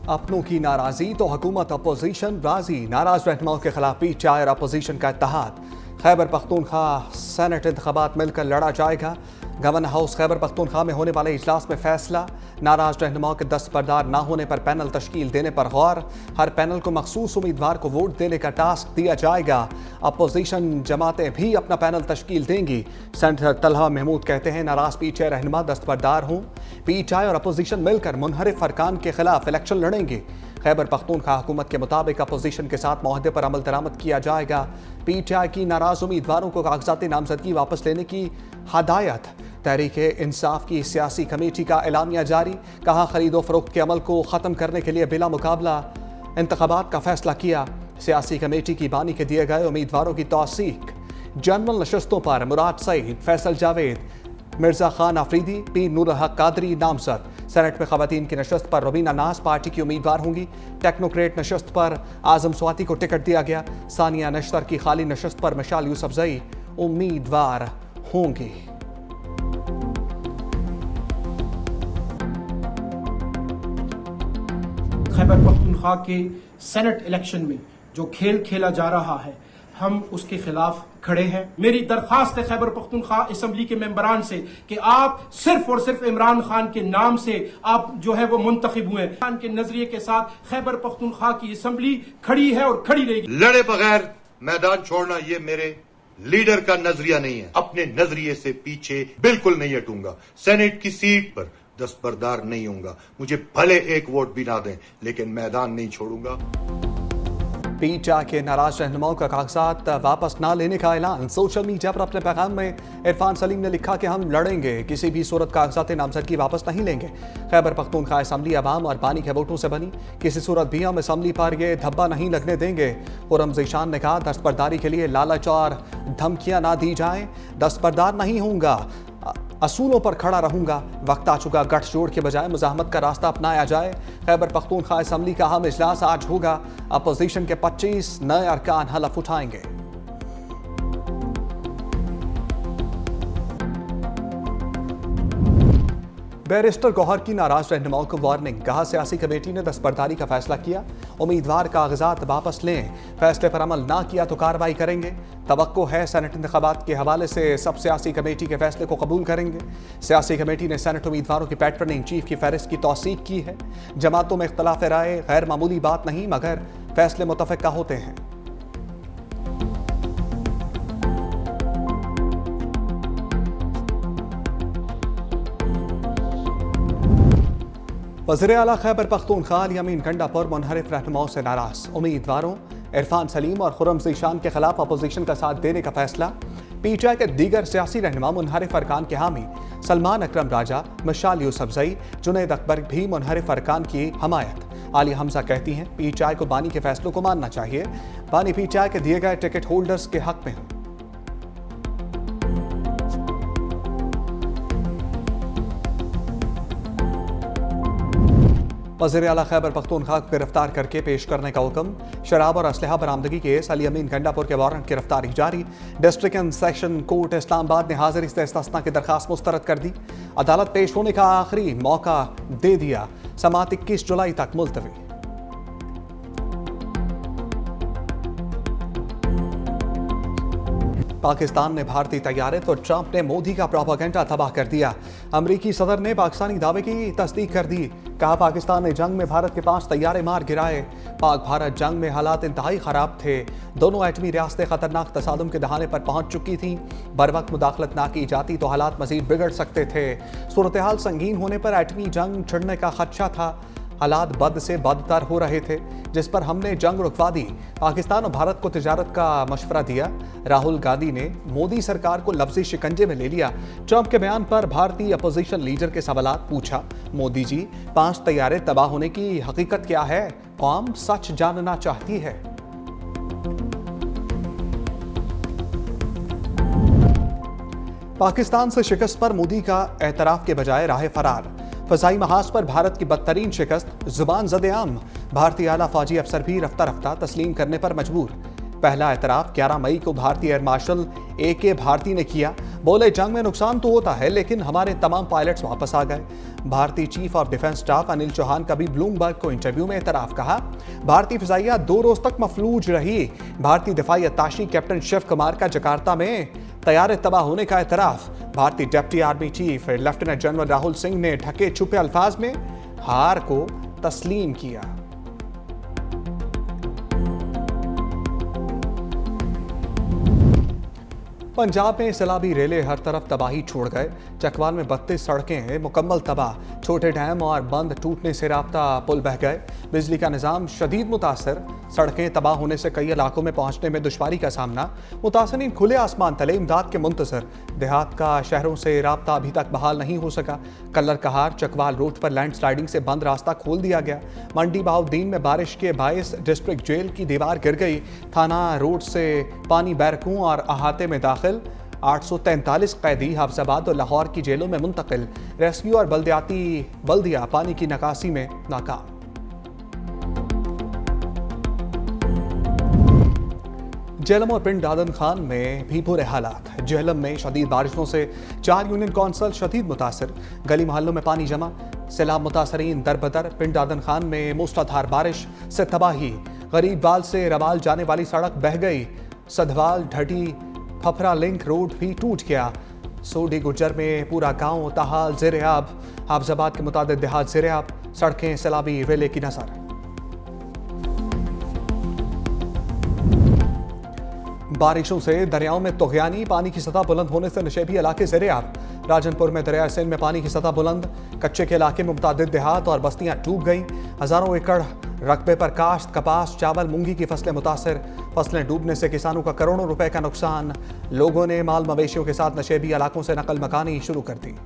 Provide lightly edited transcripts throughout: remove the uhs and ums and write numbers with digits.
अपनों की नाराजगी तो हुकूमत अपोजिशन राजी। नाराज रहनुमाओं के खिलाफ पीटीआई और अपोजिशन का इत्तेहाद। खैबर पख्तूनख्वा सेनेट इंतखाबात मिलकर लड़ा जाएगा। गवर्नर हाउस खैबर पख्तूनख्वा में होने वाले इजलास में फैसला। नाराज रहनुमाओं के दस्तबरदार न होने पर पैनल तश्कील देने पर गौर। हर पैनल को मखसूस उम्मीदवार को वोट देने का टास्क दिया जाएगा। अपोजिशन जमातें भी अपना पैनल तश्कील देंगी। सेनेटर तलहा महमूद कहते हैं नाराज पीटीआई रहनुमा दस्तबरदार हों। पीटीआई और अपोजिशन मिलकर मुनहरिफ अरकान के खिलाफ इलेक्शन लड़ेंगे। खैबर पख्तूनख्वा हुकूमत के मुताबिक अपोजिशन के साथ मुआहदे पर अमल दरामद किया जाएगा। पीटीआई की नाराज उम्मीदवारों को कागजाती नामजदगी वापस लेने की हदायत। तहरीक इंसाफ की सियासी कमेटी का एलामिया जारी। कहा खरीदो फरोख्त के अमल को ख़त्म करने के लिए बिला मुकाबला इंतखाबात का फैसला किया। सियासी कमेटी की बानी के दिए गए उम्मीदवारों की तौसीक। जनरल नशस्तों पर मुराद सईद, फैसल जावेद, मिर्जा खान आफरीदी, पीर नूर हक कादरी नामजद। सेनेट में खवातीन की नशस्त पर रुबीना नाज पार्टी की उम्मीदवार होंगी। टेक्नोक्रेट नशस्त पर आजम स्वाति को टिकट दिया गया। सानिया नश्तर की खाली नशस्त पर मिशाल यूसुफजई उम्मीदवार होंगी। खैबर पख्तूनख्वा के सेनेट इलेक्शन में जो खेल खेला जा रहा है, हम उसके खिलाफ खड़े हैं। मेरी दरखास्त है खैबर पख्तूनख्वा असम्बली के मेंबरान से कि आप सिर्फ और सिर्फ इमरान खान के नाम से आप जो है वो मुंतखब हुए। खान के नजरिए के साथ खैबर पख्तूनख्वा की असम्बली खड़ी है और खड़ी रहेगी। लड़े बगैर मैदान छोड़ना ये मेरे लीडर का नजरिया नहीं है। अपने नजरिए से पीछे बिल्कुल नहीं हटूंगा। सेनेट की सीट पर दस्तबरदार नहीं होऊंगा। मुझे भले एक वोट भी ना दें, लेकिन मैदान नहीं छोड़ूंगा। पीटीआई के नाराज रहनुमाओं का कागजात वापस ना लेने का ऐलान। सोशल मीडिया पर अपने पैगाम में इरफान सलीम ने लिखा कि हम लड़ेंगे, किसी भी सूरत कागजात नामजदगी वापस नहीं लेंगे। खैबर पख्तूनख्वा असम्बली अवाम और बानी के वोटों से बनी, किसी सूरत भी हम असम्बली पर यह धब्बा नहीं लगने देंगे। खुर्रम ज़ीशान ने कहा दस्तबरदारी के लिए लालच और धमकियां ना दी जाएं। दस्तबरदार नहीं होऊंगा, असूलों पर खड़ा रहूंगा। वक्त आ चुका गठजोड़ के बजाय मुजाहमत का रास्ता अपनाया जाए। खैबर पख्तूनख्वा असम्बली का अहम इजलास आज होगा। अपोजिशन के 25 नए अरकान हलफ उठाएंगे। बैरिस्टर गौहर की नाराज रहनुमाओं को वार्निंग। कहा सियासी कमेटी ने दस्तबरदारी का फैसला किया, उम्मीदवार कागजात वापस लें। फैसले पर अमल ना किया तो कार्रवाई करेंगे। तवक्को है सेनेट इंतखाबात के हवाले से सब सियासी कमेटी के फैसले को कबूल करेंगे। सियासी कमेटी ने सेनेट उम्मीदवारों की पैटर्निंग चीफ की फहरिस्त की तौसीक की है। जमातों में इख्तलाफ राय गैर मामूली बात नहीं, मगर फैसले मुतफ़िक़ा होते हैं। वज़ीर आला खैबर पख्तूनख्वा अली अमीन गंडापुर मुनहरिफ रहनुमाओं से नाराज। उम्मीदवारों इरफान सलीम और खुर्रम ज़ीशान के खिलाफ अपोजिशन का साथ देने का फैसला। पीटीआई के दीगर सियासी रहनुमा मुनहरिफ अरकान के हामी। सलमान अकरम राजा, मिशाल यूसुफजई, जुनैद अकबर भी मुनहरिफ अरकान की हमायत। आली हमजा कहती हैं पीटीआई को बानी के फैसलों को मानना चाहिए। बानी पीटीआई के दिए गए टिकट होल्डर्स के हक में हैं। वज़ीर आला खैबर पख्तूनख्वा को गिरफ्तार करके पेश करने का हुक्म। शराब और असलहा बरामदगी केस अली अमीन गंडापुर के वारंट गिरफ्तारी जारी। District and session court Islamabad ने हाजिरी से इस्तिस्ना की दरखास्त मुस्तरद कर दी। अदालत पेश होने का आखिरी मौका दे दिया। समाअत 21 जुलाई तक मुलतवी। पाकिस्तान ने भारतीय तैयारे तो ट्रंप ने मोदी का प्रोपेगेंडा तबाह कर दिया। अमरीकी सदर ने पाकिस्तानी दावे की तस्दीक कर दी। कहा पाकिस्तान ने जंग में भारत के 5 तैयारे मार गिराए। पाक भारत जंग में हालात इंतहाई ख़राब थे। दोनों एटमी रियासतें खतरनाक तसादुम के दहाने पर पहुंच चुकी थीं। बर वक्त मुदाखलत ना की जाती तो हालात मजीद बिगड़ सकते थे। सूरत हाल संगीन होने पर एटमी जंग छिड़ने का खदशा था। हालात बद से बदतर हो रहे थे, जिस पर हमने जंग रुकवा दी। पाकिस्तान और भारत को तिजारत का मशवरा दिया। राहुल गांधी ने मोदी सरकार को लफ्ज़ी शिकंजे में ले लिया। ट्रंप के बयान पर भारतीय अपोजिशन लीडर के सवालात पूछा। मोदी जी, 5 तैयारे तबाह होने की हकीकत क्या है? कौम सच जानना चाहती है। पाकिस्तान से शिकस्त पर मोदी का एतराफ़ के बजाय राह फरार। फ़ज़ाई महाज पर भारत की बदतरीन शिकस्त, जुबान ज़द-ए-आम। भारतीय आला फौजी अफसर भी रफ्ता रफ्ता तस्लीम करने पर मजबूर। पहला एतराफ़ 11 मई को भारतीय एयर मार्शल AK भारती ने किया। बोले जंग में नुकसान तो होता है लेकिन हमारे तमाम पायलट्स वापस आ गए। भारतीय chief of defence staff Anil Chauhan का भी ब्लूमबर्ग को इंटरव्यू में एतराफ कहा। भारतीय फिजाइया 2 रोज तक मफलूज रही। भारतीय दिफाई अत्ताशी कैप्टन शिव कुमार का जकार्ता में तैयारे तबाह होने का एतराफ। भारतीय deputy army chief lieutenant general Rahul Singh ने ढके छुपे अल्फाज में हार को तस्लीम किया। पंजाब में सैलाबी रेले हर तरफ तबाही छोड़ गए। चकवाल में 32 सड़कें मुकम्मल तबाह। छोटे डैम और बंद टूटने से राब्ता पुल बह गए। बिजली का निज़ाम शदीद मुतासर। सड़कें तबाह होने से कई इलाकों में पहुंचने में दुश्वारी का सामना। मुतासरीन खुले आसमान तले इमदाद के मुंतजर। देहात का शहरों से राब्ता अभी तक बहाल नहीं हो सका। कल्लर कहार चकवाल रोड पर लैंड स्लाइडिंग से बंद रास्ता खोल दिया गया। मंडी बहाउद्दीन में बारिश के बायस डिस्ट्रिक्ट जेल की दीवार गिर गई। थाना रोड से पानी बैरकों और अहाते में दाखिल। 843 कैदी हफ्साबाद और लाहौर की जेलों में मुंतकिल। रेस्क्यू और बल्दिया पानी की निकासी में नाकाम। जेहलम और पिंड दादन खान में भी बुरे हालात। जेहलम में शदीद बारिशों से 4 यूनियन कौंसल शदीद मुतासर। गली मोहल्लों में पानी जमा। सैलाब मुतासरीन दरबदर। पिंड दादन खान में मूसलाधार बारिश से तबाही। गरीब बाल से रवाल जाने वाली सड़क बह गई। सधवाल ढटी फफरा लिंक रोड भी टूट गया। सोडी गुज्जर में पूरा गांव ताहाल ज़ेर-ए-आब। हाफजाबाद के मुतादिद देहात ज़ेर-ए-आब। सड़कें सैलाबी रेले की नजर। बारिशों से दरियाओं में तोगयानी। पानी की सतह बुलंद होने से नशेबी इलाके ज़ेर-ए-आब। राजनपुर में दरिया सिंध में पानी की सतह बुलंद। कच्चे के इलाके में मुतादिद देहात और बस्तियां डूब गईं। हजारों एकड़ रकबे पर काश्त, कपास, चावल, मूंगी की फसलें मुतासर। फसलें डूबने से किसानों का करोड़ों रुपए का नुकसान। लोगों ने माल मवेशियों के साथ नशेबी इलाकों से नकल मकानी शुरू कर दी।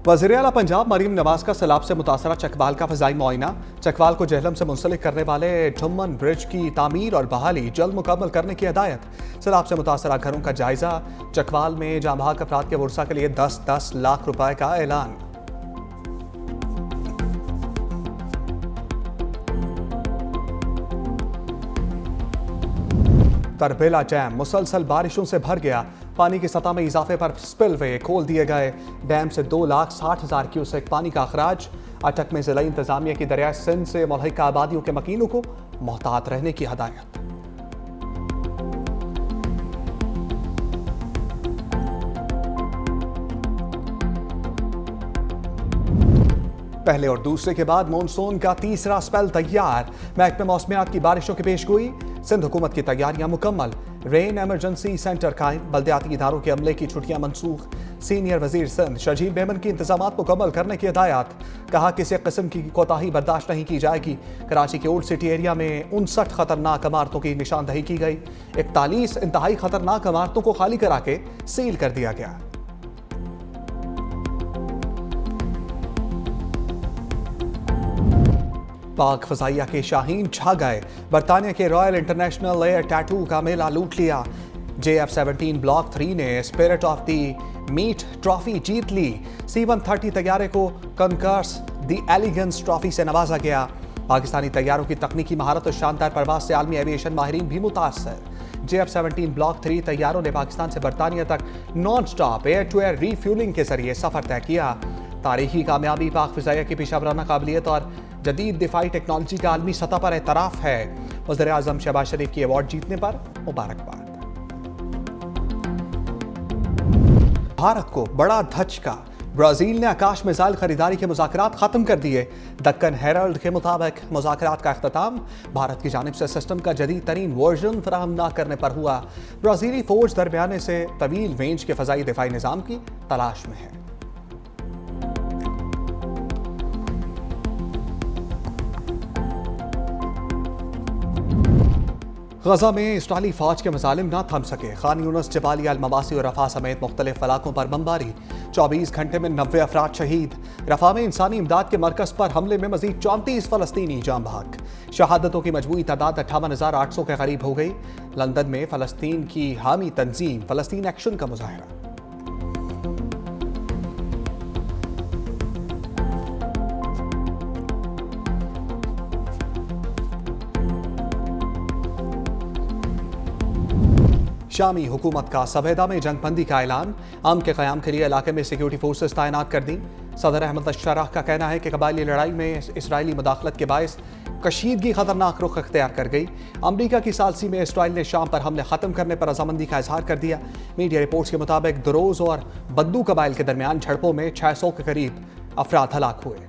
वज़ीर आला पंजाब मरीम नवाज का सैलाब से मुतासरा चकवाल का फ़ज़ाई मुआयना। चकवाल को जेहलम से मुंसलिक करने वाले झुम्मन ब्रिज की तामीर और बहाली जल्द मुकम्मल करने की हिदायत। सैलाब से मुतासरा घरों का जायजा। चकवाल में जाँ बहक अफराद के वर्सा के लिए 10-10 लाख रुपए का ऐलान। तरबेला डैम मुसलसल बारिशों से भर गया। पानी की सतह में इजाफे पर स्पिलवे खोल दिए गए। डैम से 2,60,000 क्यूसेक पानी का अखराज। अटक में जिला इंतजामिया की दरिया सिंध से मुल्हिका आबादियों के मकीनों को मोहतात रहने की हिदायत। पहले और दूसरे के बाद मॉनसून का तीसरा स्पेल तैयार। महकमे मौसमियात की बारिशों की पेशगोई। सिंध हुकूमत की तैयारियां मुकम्मल। रेन एमरजेंसी सेंटर कायम। बल्दियाती इदारों के अमले की छुट्टियां मनसूख। सीनियर वजीर सिंध शजील मेमन की इंतजामात मुकम्मल करने की हिदायत। कहा किसी किस्म की कोताही बर्दाश्त नहीं की जाएगी। कराची के ओल्ड सिटी एरिया में 59 खतरनाक इमारतों की निशानदही की गई। 41 इंतहाई खतरनाक इमारतों को खाली करा के सील कर दिया गया। पाक फजाइया के शाहीन छा गए। बरतानिया के रॉयल इंटरनेशनल एयर टैटू का मेला लूट लिया। JF-17 ब्लॉक 3 ने spirit of the meet trophy जीत ली। C-130 तैयारे को कनकर्स द एलिगेंस ट्रॉफी से नवाजा गया। पाकिस्तानी तैयारों की तकनीकी महारत और शानदार परवाज से आलमी एविएशन माहिरीन भी मुतासर। JF-17 ब्लॉक 3 तैयारों ने पाकिस्तान से बरतानिया तक non stop air to air refuelling के जरिए सफर तय किया। तारीखी कामयाबी पाक फिजाइया की पेशावराना काबिलियत और जदीद दिफाई टेक्नोलॉजी का आलमी सतह पर एतराफ़ है। वज़ीर आज़म शहबाज शरीफ की अवार्ड जीतने पर मुबारकबाद। भारत को बड़ा धचका। ब्राजील ने आकाश मिसाइल खरीदारी के मुज़ाकरात खत्म कर दिए। दक्कन हेरल्ड के मुताबिक मुज़ाकरात का अख्ताम भारत की जानिब से सिस्टम का जदीद तरीन वर्जन फराहम न करने पर हुआ। ब्राज़ीली फौज दरमियाने से तवील रेंज के फ़ज़ाई दिफाई निज़ाम की तलाश में है। गजा में इसराइली फौज के मजालिम न थम सके। खान यूनिस, जबालिया, अल-मवासी और रफा समेत मुख्तलिफ इलाकों पर बमबारी। 24 घंटे में 90 अफराद शहीद। रफा में इंसानी इमदाद के मरकज पर हमले में मजीद 34 फलस्तीनी जाम बहक। शहादतों की मजमूई तादाद 58,800 के करीब हो गई। लंदन में फलस्तीन की हामी तंजीम फलस्तीन एक्शन का मुजाहरा। शामी हुकूमत का सवेदा में जंगबंदी का ऐलान, अमन के क़याम के लिए इलाके में सिक्योरिटी फोर्सेस तैनात कर दी। सदर अहमद अशराह का कहना है कि कबायली लड़ाई में इसराइली मुदाखलत के बायस कशीदगी खतरनाक रुख अख्तियार कर गई। अमरीका की सालसी में इसराइल ने शाम पर हमले खत्म करने पर रजामंदी का इजहार कर दिया। मीडिया रिपोर्ट्स के मुताबिक दरोज और बद्दू कबाइल के दरमियान झड़पों में 600 के करीब अफराद हलाक हुए।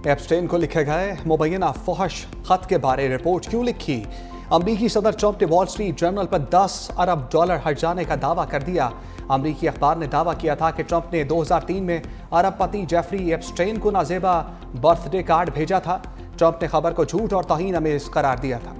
एप्स्टेन को लिखे गए मुबैना फहश खत के बारे रिपोर्ट क्यों लिखी? अमरीकी सदर ट्रंप ने वॉल स्ट्रीट जर्नल पर $10 अरब हट जाने का दावा कर दिया। अमरीकी अखबार ने दावा किया था कि ट्रंप ने 2003 में अरबपति जेफरी एप्स्टेन को नाजेबा बर्थडे कार्ड भेजा था। ट्रंप ने खबर को झूठ और तौहीन आमेज करार दिया था।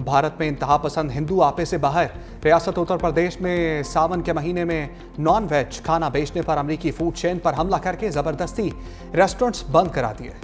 भारत में इंतहा पसंद हिंदू आपे से बाहर। रियासत उत्तर प्रदेश में सावन के महीने में नॉन वेज खाना बेचने पर अमरीकी फूड चेन पर हमला करके जबरदस्ती रेस्टोरेंट्स बंद करा दिए।